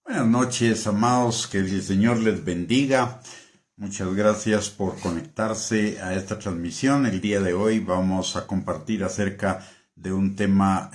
Buenas noches, amados, que el Señor les bendiga. Muchas gracias por conectarse a esta transmisión. El día de hoy vamos a compartir acerca de un tema,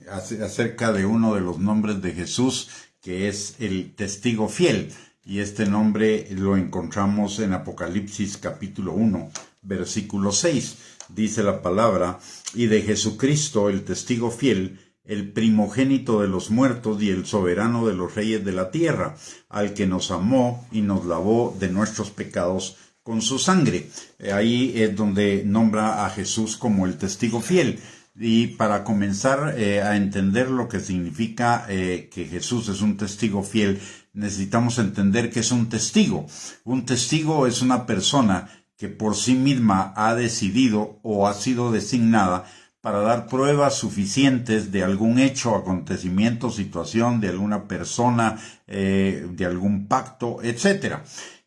acerca de uno de los nombres de Jesús, que es el testigo fiel. Y este nombre lo encontramos en Apocalipsis capítulo 1, versículo 6. Dice la palabra: y de Jesucristo, el testigo fiel, el primogénito de los muertos y el soberano de los reyes de la tierra, al que nos amó y nos lavó de nuestros pecados con su sangre. Ahí es donde nombra a Jesús como el testigo fiel. Y para comenzar a entender lo que significa que Jesús es un testigo fiel, necesitamos entender que es un testigo. Un testigo es una persona que por sí misma ha decidido o ha sido designada para dar pruebas suficientes de algún hecho, acontecimiento, situación, de alguna persona, de algún pacto, etc.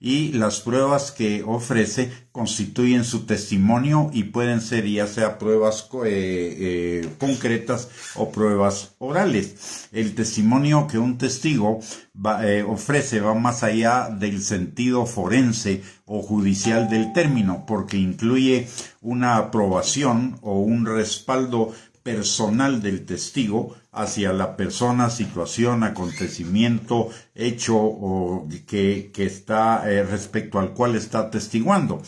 Y las pruebas que ofrece constituyen su testimonio y pueden ser ya sea pruebas concretas o pruebas orales. El testimonio que un testigo ofrece va más allá del sentido forense o judicial del término, porque incluye una aprobación o un respaldo personal del testigo hacia la persona, situación, acontecimiento, hecho o que está respecto al cual está atestiguando.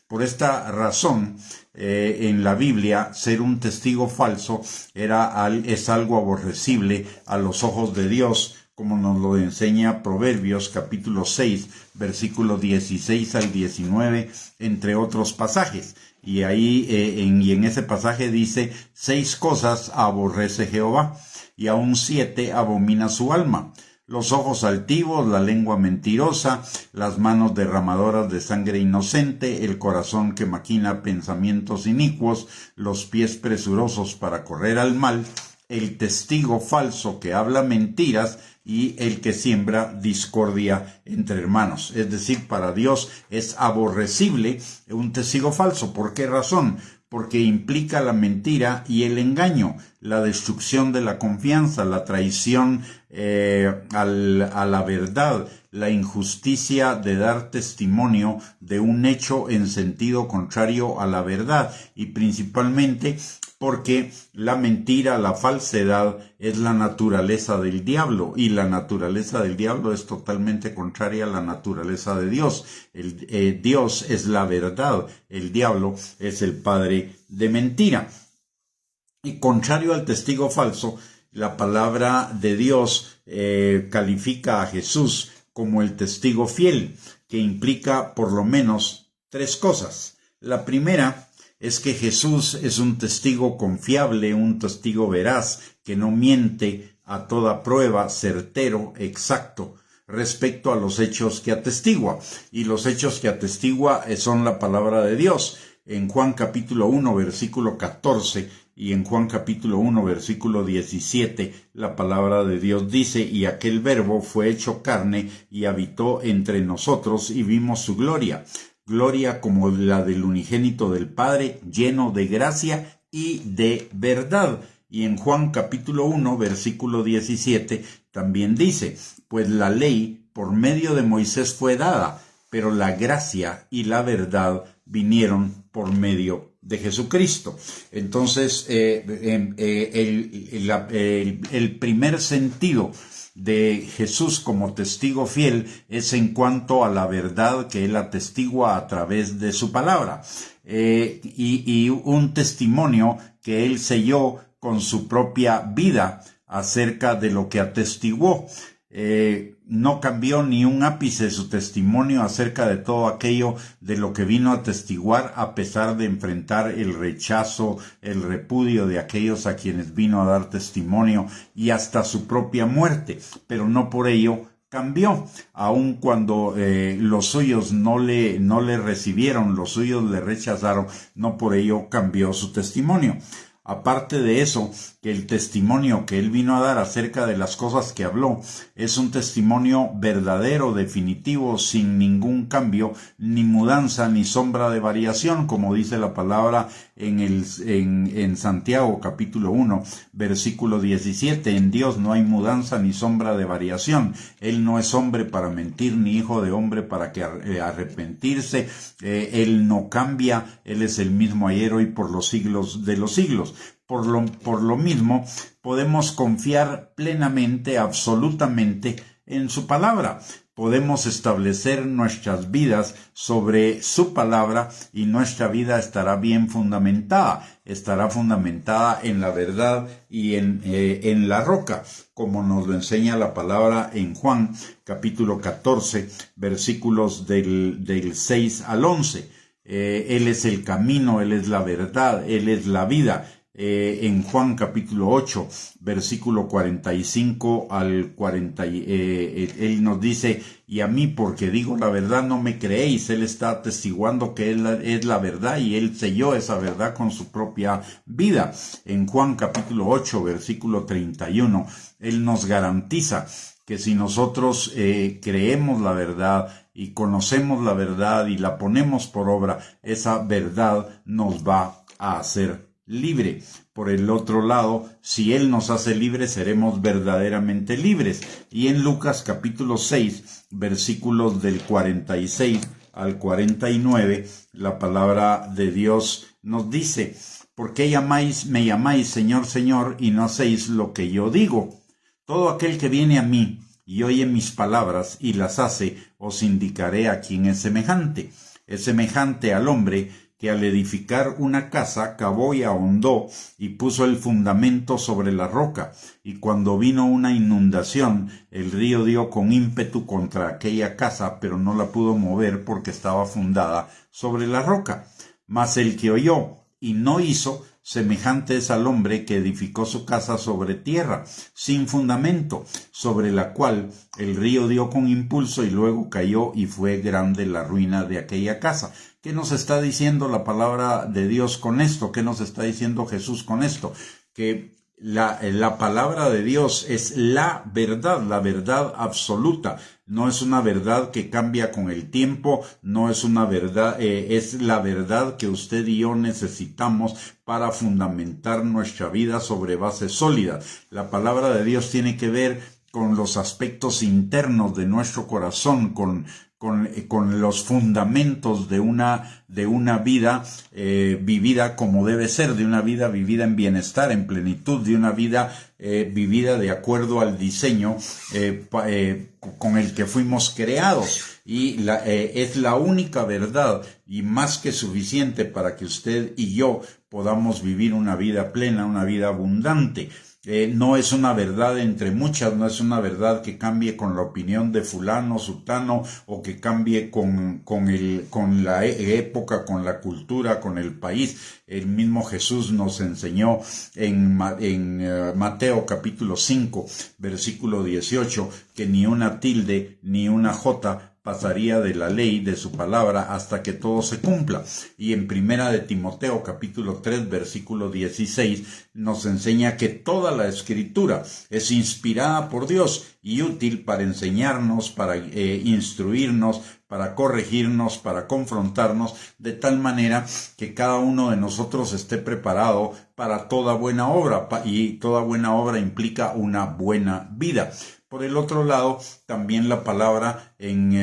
Por esta razón, en la Biblia, ser un testigo falso es algo aborrecible a los ojos de Dios, como nos lo enseña Proverbios capítulo 6, versículos 16 al 19, entre otros pasajes. Y ahí, en ese pasaje dice: 6 cosas aborrece Jehová, y aún 7 abomina su alma: los ojos altivos, la lengua mentirosa, las manos derramadoras de sangre inocente, el corazón que maquina pensamientos inicuos, los pies presurosos para correr al mal, el testigo falso que habla mentiras y el que siembra discordia entre hermanos. Es decir, para Dios es aborrecible un testigo falso. ¿Por qué razón? Porque implica la mentira y el engaño, la destrucción de la confianza, la traición a la verdad, la injusticia de dar testimonio de un hecho en sentido contrario a la verdad, y principalmente porque la mentira, la falsedad, es la naturaleza del diablo, y la naturaleza del diablo es totalmente contraria a la naturaleza de Dios. Dios es la verdad, el diablo es el padre de mentira. Y contrario al testigo falso, la palabra de Dios califica a Jesús como el testigo fiel, que implica por lo menos 3 cosas. La primera es que Jesús es un testigo confiable, un testigo veraz, que no miente, a toda prueba, certero, exacto, respecto a los hechos que atestigua. Y los hechos que atestigua son la palabra de Dios. En Juan capítulo 1, versículo 14, y en Juan capítulo 1, versículo 17, la palabra de Dios dice: y aquel verbo fue hecho carne y habitó entre nosotros, y vimos su gloria como la del unigénito del Padre, lleno de gracia y de verdad. Y en Juan capítulo 1, versículo 17, también dice: pues la ley por medio de Moisés fue dada, pero la gracia y la verdad vinieron por medio de Jesucristo. Entonces, el primer sentido de Jesús como testigo fiel es en cuanto a la verdad que él atestigua a través de su palabra, y un testimonio que él selló con su propia vida acerca de lo que atestiguó. No cambió ni un ápice su testimonio acerca de todo aquello de lo que vino a atestiguar, a pesar de enfrentar el rechazo, el repudio de aquellos a quienes vino a dar testimonio, y hasta su propia muerte. Pero no por ello cambió, aun cuando los suyos no le recibieron, los suyos le rechazaron, no por ello cambió su testimonio. Aparte de eso, que el testimonio que él vino a dar acerca de las cosas que habló es un testimonio verdadero, definitivo, sin ningún cambio, ni mudanza, ni sombra de variación, como dice la palabra en Santiago capítulo 1, versículo 17. En Dios no hay mudanza ni sombra de variación. Él no es hombre para mentir, ni hijo de hombre para que arrepentirse. Él no cambia, Él es el mismo ayer, hoy, por los siglos de los siglos. Por lo mismo, podemos confiar plenamente, absolutamente, en su palabra. Podemos establecer nuestras vidas sobre su palabra y nuestra vida estará bien fundamentada. Estará fundamentada en la verdad y en la roca, como nos lo enseña la palabra en Juan, capítulo 14, versículos del 6 al 11. Él es el camino, Él es la verdad, Él es la vida. En Juan capítulo 8, versículo 45 al 40, él nos dice, y a mí porque digo la verdad no me creéis. Él está atestiguando que él es la verdad y él selló esa verdad con su propia vida. En Juan capítulo 8, versículo 31, él nos garantiza que si nosotros creemos la verdad y conocemos la verdad y la ponemos por obra, esa verdad nos va a hacer libre. Por el otro lado, si Él nos hace libres, seremos verdaderamente libres. Y en Lucas capítulo 6, versículos del 46 al 49, la palabra de Dios nos dice, ¿por qué me llamáis Señor, Señor, y no hacéis lo que yo digo? Todo aquel que viene a mí y oye mis palabras y las hace, os indicaré a quién es semejante. Es semejante al hombre que al edificar una casa cavó y ahondó y puso el fundamento sobre la roca, y cuando vino una inundación, el río dio con ímpetu contra aquella casa, pero no la pudo mover porque estaba fundada sobre la roca. Mas el que oyó y no hizo, semejante es al hombre que edificó su casa sobre tierra, sin fundamento, sobre la cual el río dio con impulso y luego cayó y fue grande la ruina de aquella casa. ¿Qué nos está diciendo la palabra de Dios con esto? ¿Qué nos está diciendo Jesús con esto? Que la palabra de Dios es la verdad absoluta. No es una verdad que cambia con el tiempo, no es una verdad, es la verdad que usted y yo necesitamos para fundamentar nuestra vida sobre bases sólidas. La palabra de Dios tiene que ver con los aspectos internos de nuestro corazón, con los fundamentos de una vida vivida como debe ser, de una vida vivida en bienestar, en plenitud, de una vida vivida de acuerdo al diseño con el que fuimos creados. Y es la única verdad y más que suficiente para que usted y yo podamos vivir una vida plena, una vida abundante. No es una verdad entre muchas, no es una verdad que cambie con la opinión de fulano, sutano, o que cambie con la época, con la cultura, con el país. El mismo Jesús nos enseñó en Mateo capítulo 5, versículo 18, que ni una tilde ni una jota pasaría de la ley, de su palabra, hasta que todo se cumpla. Y en Primera de Timoteo, capítulo 3, versículo 16, nos enseña que toda la Escritura es inspirada por Dios y útil para enseñarnos, para instruirnos, para corregirnos, para confrontarnos, de tal manera que cada uno de nosotros esté preparado para toda buena obra, y toda buena obra implica una buena vida. Por el otro lado, también la palabra en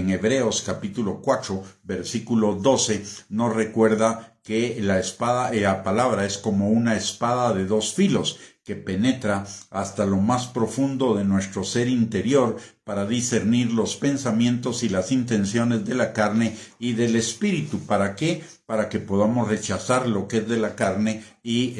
Hebreos capítulo 4, versículo 12, nos recuerda que la palabra es como una espada de dos filos, que penetra hasta lo más profundo de nuestro ser interior para discernir los pensamientos y las intenciones de la carne y del espíritu. ¿Para qué? Para que podamos rechazar lo que es de la carne y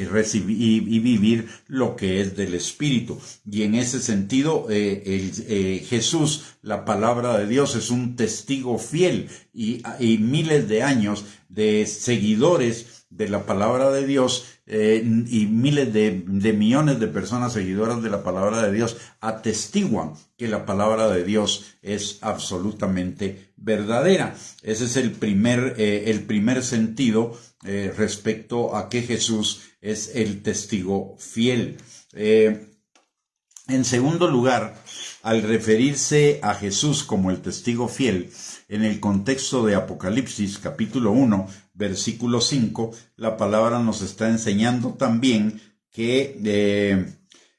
vivir lo que es del espíritu. Y en ese sentido, Jesús, la palabra de Dios, es un testigo fiel y miles de años de seguidores de la palabra de Dios y miles de millones de personas seguidoras de la palabra de Dios atestiguan que la palabra de Dios es absolutamente verdadera. Ese es el primer sentido respecto a que Jesús es el testigo fiel. En segundo lugar, al referirse a Jesús como el testigo fiel, en el contexto de Apocalipsis capítulo 1, versículo 5, la palabra nos está enseñando también que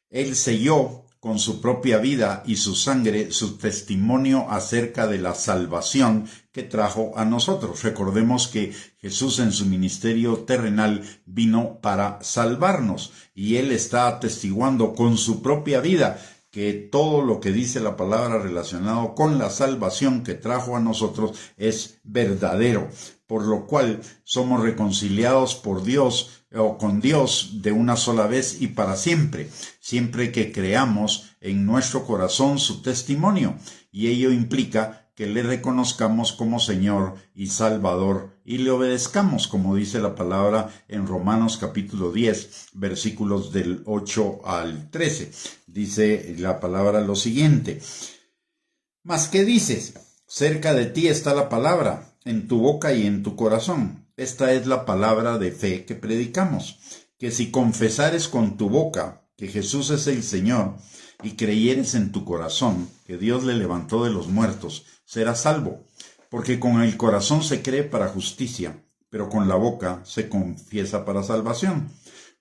Él selló con su propia vida y su sangre su testimonio acerca de la salvación que trajo a nosotros. Recordemos que Jesús en su ministerio terrenal vino para salvarnos y Él está atestiguando con su propia vida que todo lo que dice la palabra relacionado con la salvación que trajo a nosotros es verdadero, por lo cual somos reconciliados por Dios o con Dios de una sola vez y para siempre, siempre que creamos en nuestro corazón su testimonio, y ello implica que le reconozcamos como Señor y Salvador y le obedezcamos, como dice la palabra en Romanos capítulo 10, versículos del 8 al 13. Dice la palabra lo siguiente: ¿Mas qué dices? Cerca de ti está la palabra, en tu boca y en tu corazón. Esta es la palabra de fe que predicamos, que si confesares con tu boca que Jesús es el Señor y creyeres en tu corazón que Dios le levantó de los muertos, serás salvo, porque con el corazón se cree para justicia, pero con la boca se confiesa para salvación.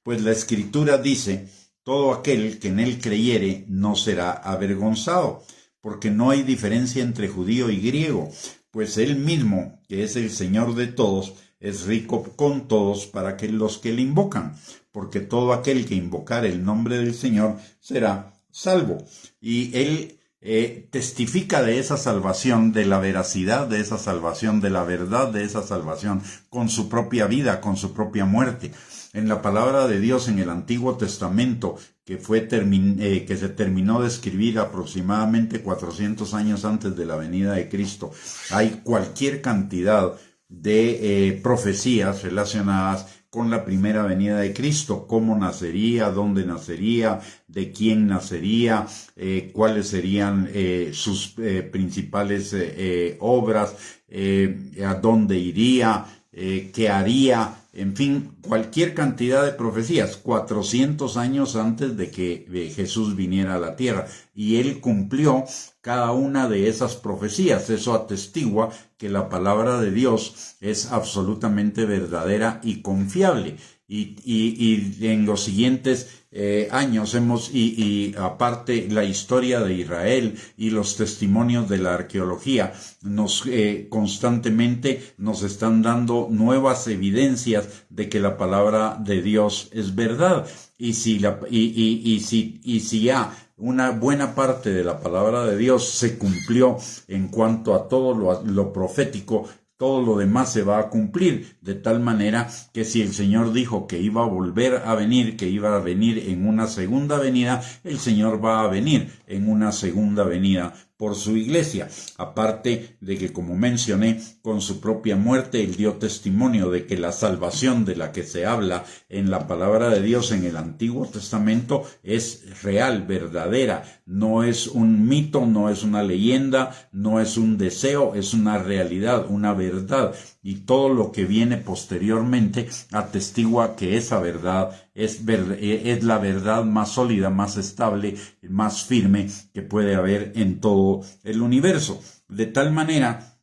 Pues la Escritura dice: todo aquel que en él creyere no será avergonzado, porque no hay diferencia entre judío y griego, pues él mismo, que es el Señor de todos, es rico con todos para que los que le invocan, porque todo aquel que invocare el nombre del Señor será salvo. Y él testifica de esa salvación, de la veracidad de esa salvación, de la verdad de esa salvación, con su propia vida, con su propia muerte. En la palabra de Dios en el Antiguo Testamento, que se terminó de escribir aproximadamente 400 años antes de la venida de Cristo, hay cualquier cantidad de profecías relacionadas con la primera venida de Cristo: cómo nacería, dónde nacería, de quién nacería, cuáles serían sus principales obras, a dónde iría, qué haría, en fin, cualquier cantidad de profecías, 400 años antes de que Jesús viniera a la tierra, y él cumplió cada una de esas profecías. Eso atestigua que la palabra de Dios es absolutamente verdadera y confiable. Y en los siguientes años aparte la historia de Israel y los testimonios de la arqueología constantemente nos están dando nuevas evidencias de que la palabra de Dios es verdad. Y si ya una buena parte de la palabra de Dios se cumplió en cuanto a todo lo profético, todo lo demás se va a cumplir, de tal manera que si el Señor dijo que iba a volver a venir, que iba a venir en una segunda venida, el Señor va a venir en una segunda venida por su iglesia. Aparte de que, como mencioné, con su propia muerte él dio testimonio de que la salvación de la que se habla en la palabra de Dios en el Antiguo Testamento es real, verdadera, no es un mito, no es una leyenda, no es un deseo, es una realidad, una verdad. Y todo lo que viene posteriormente atestigua que esa verdad es la verdad más sólida, más estable, más firme que puede haber en todo el universo. De tal manera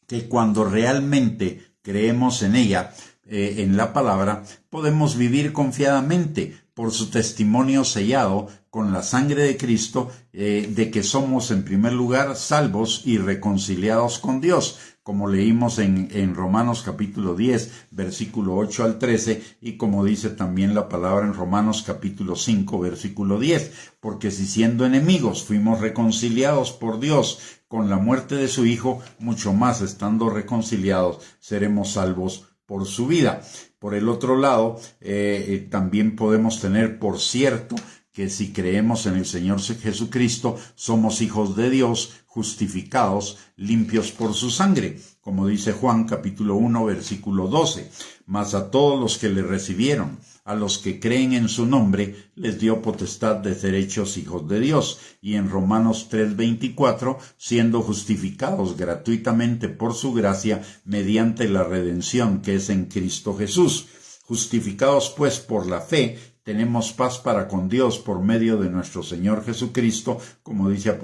que cuando realmente creemos en ella, en la palabra, podemos vivir confiadamente por su testimonio sellado con la sangre de Cristo, de que somos en primer lugar salvos y reconciliados con Dios, como leímos en Romanos capítulo 10, versículo 8 al 13, y como dice también la palabra en Romanos capítulo 5, versículo 10, porque si siendo enemigos fuimos reconciliados por Dios con la muerte de su Hijo, mucho más estando reconciliados seremos salvos por su vida. Por el otro lado, también podemos tener por cierto que si creemos en el Señor Jesucristo, somos hijos de Dios, justificados, limpios por su sangre, como dice Juan capítulo 1, versículo 12. Mas a todos los que le recibieron, a los que creen en su nombre, les dio potestad de ser hechos hijos de Dios. Y en Romanos 3:24, siendo justificados gratuitamente por su gracia, mediante la redención que es en Cristo Jesús. Justificados pues por la fe, tenemos paz para con Dios por medio de nuestro Señor Jesucristo, como dice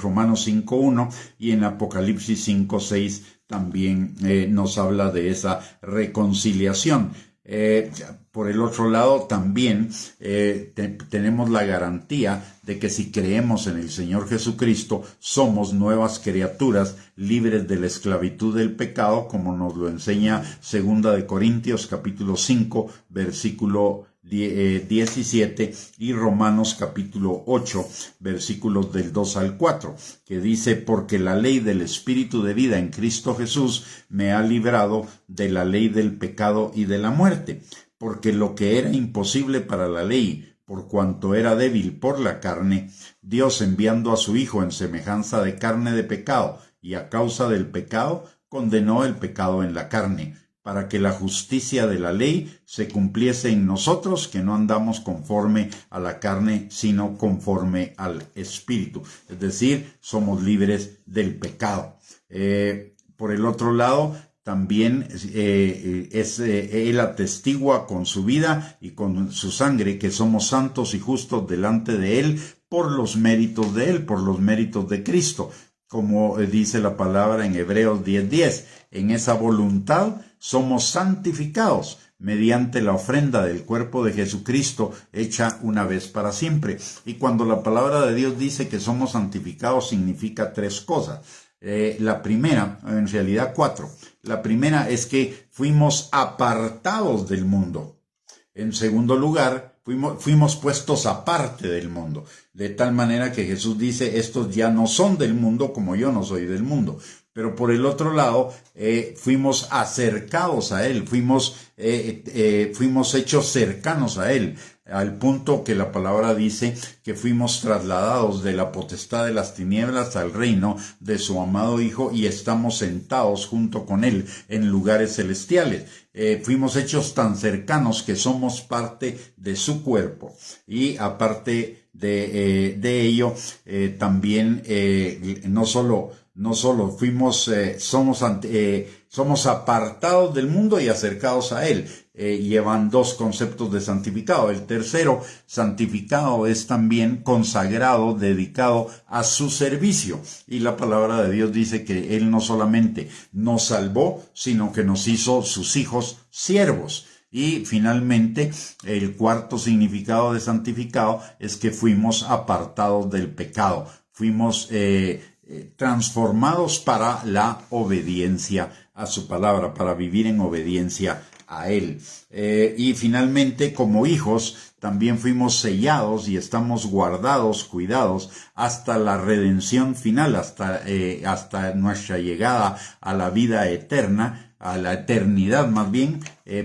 Romanos 5:1, y en Apocalipsis 5:6 también nos habla de esa reconciliación. Por el otro lado, también tenemos la garantía de que si creemos en el Señor Jesucristo, somos nuevas criaturas libres de la esclavitud del pecado, como nos lo enseña 2 Corintios capítulo 5, versículo 17 y Romanos capítulo 8 versículos del 2 al 4, que dice: porque la ley del Espíritu de vida en Cristo Jesús me ha librado de la ley del pecado y de la muerte, porque lo que era imposible para la ley, por cuanto era débil por la carne, Dios, enviando a su Hijo en semejanza de carne de pecado, y a causa del pecado condenó el pecado en la carne, para que la justicia de la ley se cumpliese en nosotros, que no andamos conforme a la carne, sino conforme al Espíritu. Es decir, somos libres del pecado. Por el otro lado, también Él atestigua con su vida y con su sangre que somos santos y justos delante de Él por los méritos de Él, por los méritos de Cristo. Como dice la palabra en Hebreos 10:10, en esa voluntad somos santificados mediante la ofrenda del cuerpo de Jesucristo hecha una vez para siempre. Y cuando la palabra de Dios dice que somos santificados, significa tres cosas. La primera, en realidad cuatro. La primera es que fuimos apartados del mundo. En segundo lugar, fuimos puestos aparte del mundo, de tal manera que Jesús dice: estos ya no son del mundo como yo no soy del mundo. Pero por el otro lado, fuimos acercados a Él, fuimos hechos cercanos a Él, al punto que la palabra dice que fuimos trasladados de la potestad de las tinieblas al reino de su amado Hijo, y estamos sentados junto con Él en lugares celestiales. Fuimos hechos tan cercanos que somos parte de su cuerpo, y aparte de ello, también no solo somos apartados del mundo y acercados a Él. Llevan dos conceptos de santificado. El tercero, santificado, es también consagrado, dedicado a su servicio. Y la palabra de Dios dice que Él no solamente nos salvó, sino que nos hizo sus hijos siervos. Y finalmente, el cuarto significado de santificado es que fuimos apartados del pecado. Fuimos transformados para la obediencia a su palabra, para vivir en obediencia a Él. Y finalmente, como hijos, también fuimos sellados y estamos guardados, cuidados, hasta la redención final, hasta nuestra llegada a la vida eterna, a la eternidad más bien,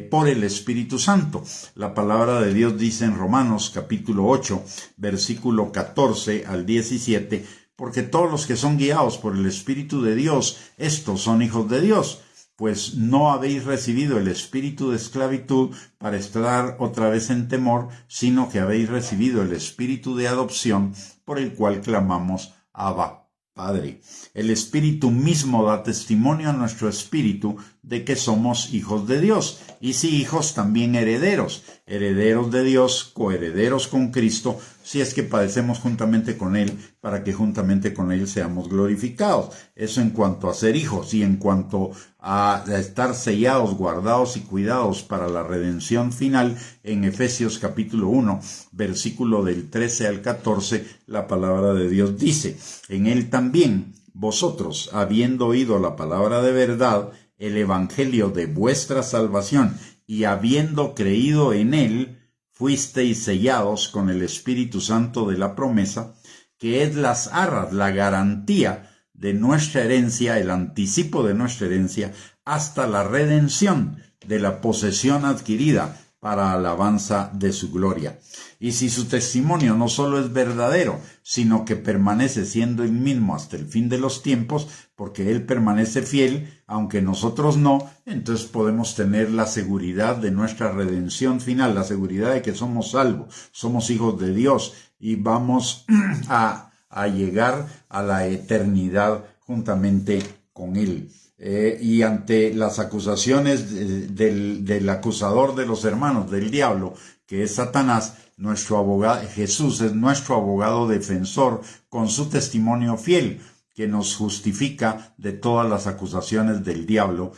por el Espíritu Santo. La palabra de Dios dice en Romanos capítulo 8, versículo 14 al 17, porque todos los que son guiados por el Espíritu de Dios, estos son hijos de Dios. Pues no habéis recibido el espíritu de esclavitud para estar otra vez en temor, sino que habéis recibido el espíritu de adopción, por el cual clamamos: Abba, Padre. El Espíritu mismo da testimonio a nuestro espíritu de que somos hijos de Dios, y si hijos, también herederos, herederos de Dios, coherederos con Cristo, si es que padecemos juntamente con Él, para que juntamente con Él seamos glorificados. Eso en cuanto a ser hijos, y en cuanto a estar sellados, guardados y cuidados para la redención final, en Efesios capítulo 1, versículo del 13 al 14, la palabra de Dios dice: en Él también vosotros, habiendo oído la palabra de verdad, el evangelio de vuestra salvación, y habiendo creído en Él, fuisteis sellados con el Espíritu Santo de la promesa, que es las arras, la garantía de nuestra herencia, el anticipo de nuestra herencia, hasta la redención de la posesión adquirida para alabanza de su gloria. Y si su testimonio no solo es verdadero, sino que permanece siendo el mismo hasta el fin de los tiempos, porque Él permanece fiel, aunque nosotros no, entonces podemos tener la seguridad de nuestra redención final, la seguridad de que somos salvos, somos hijos de Dios, y vamos a llegar a la eternidad juntamente con Él. y ante las acusaciones del acusador de los hermanos, del diablo, que es Satanás, nuestro abogado, Jesús es nuestro abogado defensor con su testimonio fiel, que nos justifica de todas las acusaciones del diablo,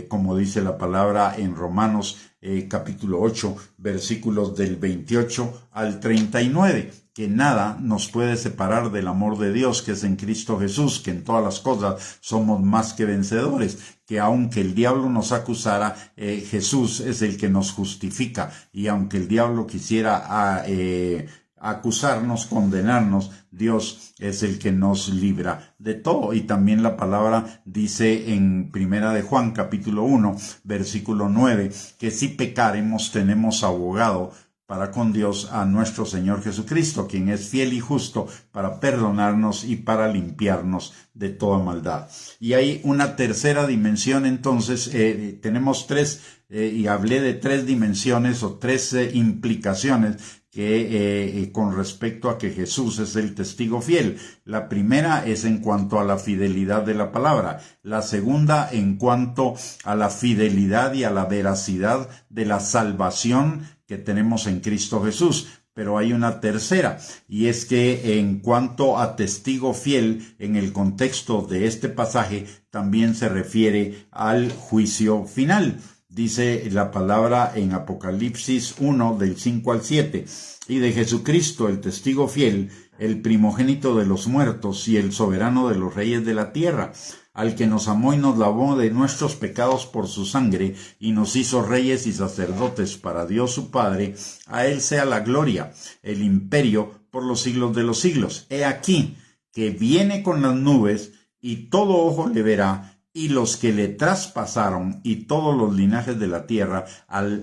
como dice la palabra en Romanos capítulo 8, versículos del 28 al 39, que nada nos puede separar del amor de Dios que es en Cristo Jesús, que en todas las cosas somos más que vencedores, que aunque el diablo nos acusara, Jesús es el que nos justifica, y aunque el diablo quisiera acusarnos, condenarnos, Dios es el que nos libra de todo. Y también la palabra dice en Primera de Juan capítulo 1 versículo 9 que si pecaremos tenemos abogado para con Dios a nuestro Señor Jesucristo, quien es fiel y justo para perdonarnos y para limpiarnos de toda maldad. Y hay una tercera dimensión, entonces tenemos tres, y hablé de tres dimensiones o tres implicaciones que con respecto a que Jesús es el testigo fiel. La primera es en cuanto a la fidelidad de la palabra. La segunda en cuanto a la fidelidad y a la veracidad de la salvación que tenemos en Cristo Jesús. Pero hay una tercera, y es que en cuanto a testigo fiel, en el contexto de este pasaje, también se refiere al juicio final. Dice la palabra en Apocalipsis 1, del 5 al 7, y de Jesucristo, el testigo fiel, el primogénito de los muertos y el soberano de los reyes de la tierra, al que nos amó y nos lavó de nuestros pecados por su sangre, y nos hizo reyes y sacerdotes para Dios su Padre. A él sea la gloria, el imperio, por los siglos de los siglos. He aquí que viene con las nubes, y todo ojo le verá, y los que le traspasaron y todos los linajes de la tierra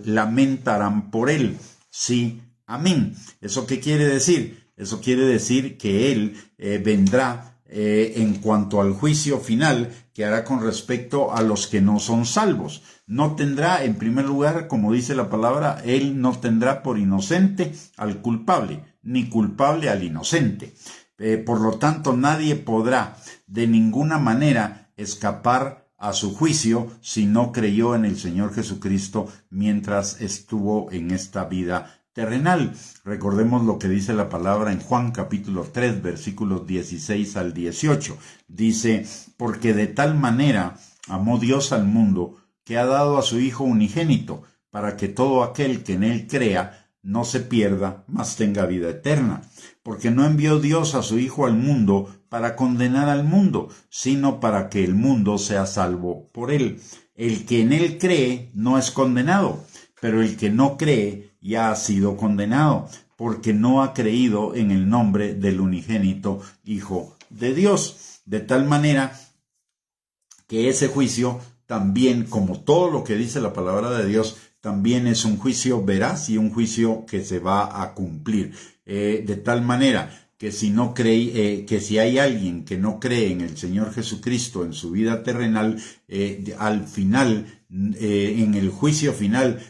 lamentarán por él. Sí, amén. ¿Eso qué quiere decir? Eso quiere decir que él vendrá en cuanto al juicio final que hará con respecto a los que no son salvos. No tendrá, en primer lugar, como dice la palabra, él no tendrá por inocente al culpable, ni culpable al inocente. Por lo tanto, nadie podrá de ninguna manera escapar a su juicio si no creyó en el Señor Jesucristo mientras estuvo en esta vida terrenal. Recordemos lo que dice la palabra en Juan capítulo 3, versículos 16 al 18. Dice, porque de tal manera amó Dios al mundo, que ha dado a su Hijo unigénito, para que todo aquel que en él crea no se pierda, mas tenga vida eterna. Porque no envió Dios a su Hijo al mundo para condenar al mundo, sino para que el mundo sea salvo por él. El que en él cree no es condenado, pero el que no cree ya ha sido condenado, porque no ha creído en el nombre del unigénito Hijo de Dios. De tal manera que ese juicio también, como todo lo que dice la palabra de Dios, también es un juicio veraz y un juicio que se va a cumplir. De tal manera que si no que si hay alguien que no cree en el Señor Jesucristo en su vida terrenal, al final, en el juicio final,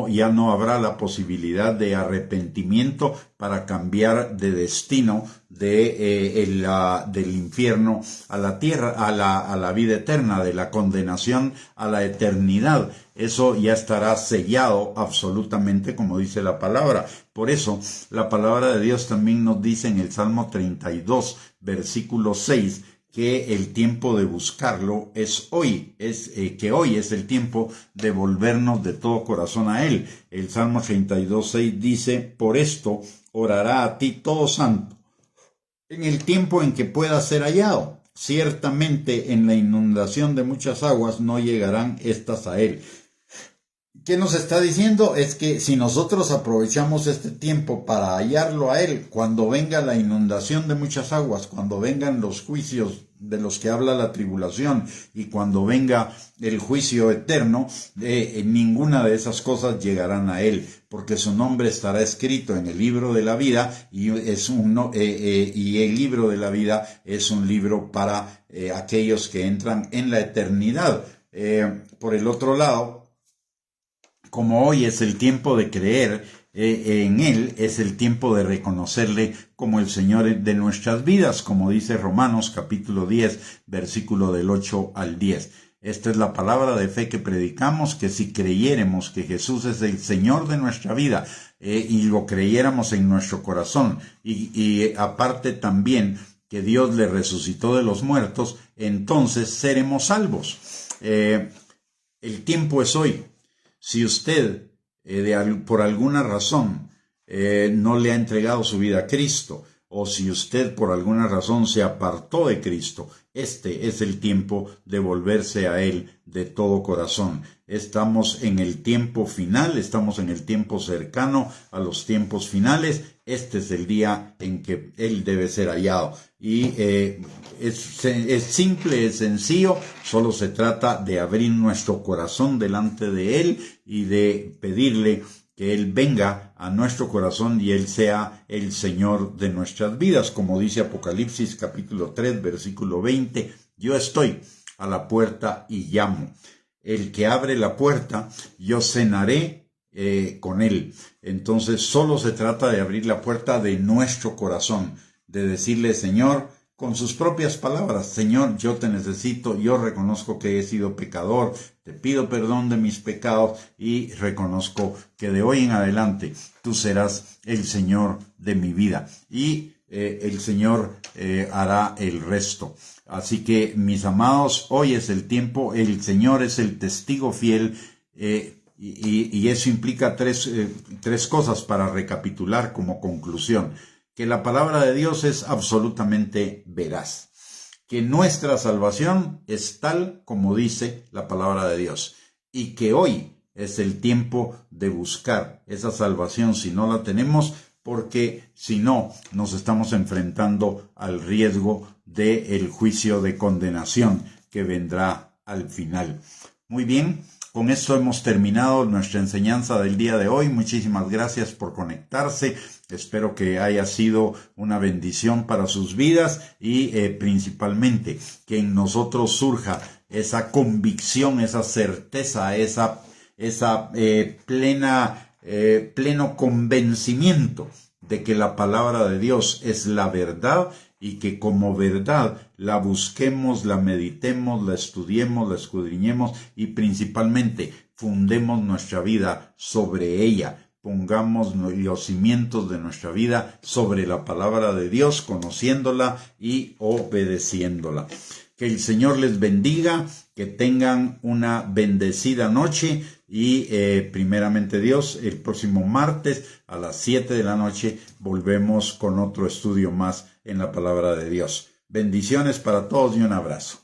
ya no habrá la posibilidad de arrepentimiento para cambiar de destino del infierno a la tierra, a la vida eterna, de la condenación a la eternidad. Eso ya estará sellado absolutamente, como dice la palabra. Por eso, la palabra de Dios también nos dice en el Salmo 32, versículo 6, que el tiempo de buscarlo es hoy, que hoy es el tiempo de volvernos de todo corazón a Él. El Salmo 32, 6 dice, por esto orará a ti todo santo, en el tiempo en que pueda ser hallado. Ciertamente en la inundación de muchas aguas no llegarán estas a Él. ¿Qué nos está diciendo? Es que si nosotros aprovechamos este tiempo para hallarlo a Él, cuando venga la inundación de muchas aguas, cuando vengan los juicios de los que habla la tribulación y cuando venga el juicio eterno, ninguna de esas cosas llegarán a Él, porque su nombre estará escrito en el libro de la vida y el libro de la vida es un libro para aquellos que entran en la eternidad. Por el otro lado, como hoy es el tiempo de creer en Él, es el tiempo de reconocerle como el Señor de nuestras vidas, como dice Romanos capítulo 10, versículo del 8 al 10. Esta es la palabra de fe que predicamos, que si creyéramos que Jesús es el Señor de nuestra vida y lo creyéramos en nuestro corazón y aparte también que Dios le resucitó de los muertos, entonces seremos salvos. El tiempo es hoy. Si usted por alguna razón no le ha entregado su vida a Cristo, o si usted por alguna razón se apartó de Cristo, este es el tiempo de volverse a Él de todo corazón. Estamos en el tiempo final, estamos en el tiempo cercano a los tiempos finales. Este es el día en que Él debe ser hallado. Y es simple, es sencillo, solo se trata de abrir nuestro corazón delante de Él y de pedirle que Él venga a nuestro corazón y Él sea el Señor de nuestras vidas. Como dice Apocalipsis capítulo 3, versículo 20, yo estoy a la puerta y llamo. El que abre la puerta, yo cenaré con Él. Entonces solo se trata de abrir la puerta de nuestro corazón, de decirle, Señor, con sus propias palabras, Señor, yo te necesito, yo reconozco que he sido pecador, te pido perdón de mis pecados y reconozco que de hoy en adelante tú serás el Señor de mi vida y el Señor hará el resto. Así que, mis amados, hoy es el tiempo, el Señor es el testigo fiel y eso implica tres cosas para recapitular como conclusión. Que la palabra de Dios es absolutamente veraz, que nuestra salvación es tal como dice la palabra de Dios y que hoy es el tiempo de buscar esa salvación si no la tenemos, porque si no nos estamos enfrentando al riesgo del juicio de condenación que vendrá al final. Muy bien. Con esto hemos terminado nuestra enseñanza del día de hoy. Muchísimas gracias por conectarse. Espero que haya sido una bendición para sus vidas y principalmente que en nosotros surja esa convicción, esa certeza, esa pleno convencimiento de que la palabra de Dios es la verdad y que como verdad la busquemos, la meditemos, la estudiemos, la escudriñemos y principalmente fundemos nuestra vida sobre ella. Pongamos los cimientos de nuestra vida sobre la palabra de Dios, conociéndola y obedeciéndola. Que el Señor les bendiga, que tengan una bendecida noche y primeramente Dios, el próximo martes a las 7 de la noche volvemos con otro estudio más en la palabra de Dios. Bendiciones para todos y un abrazo.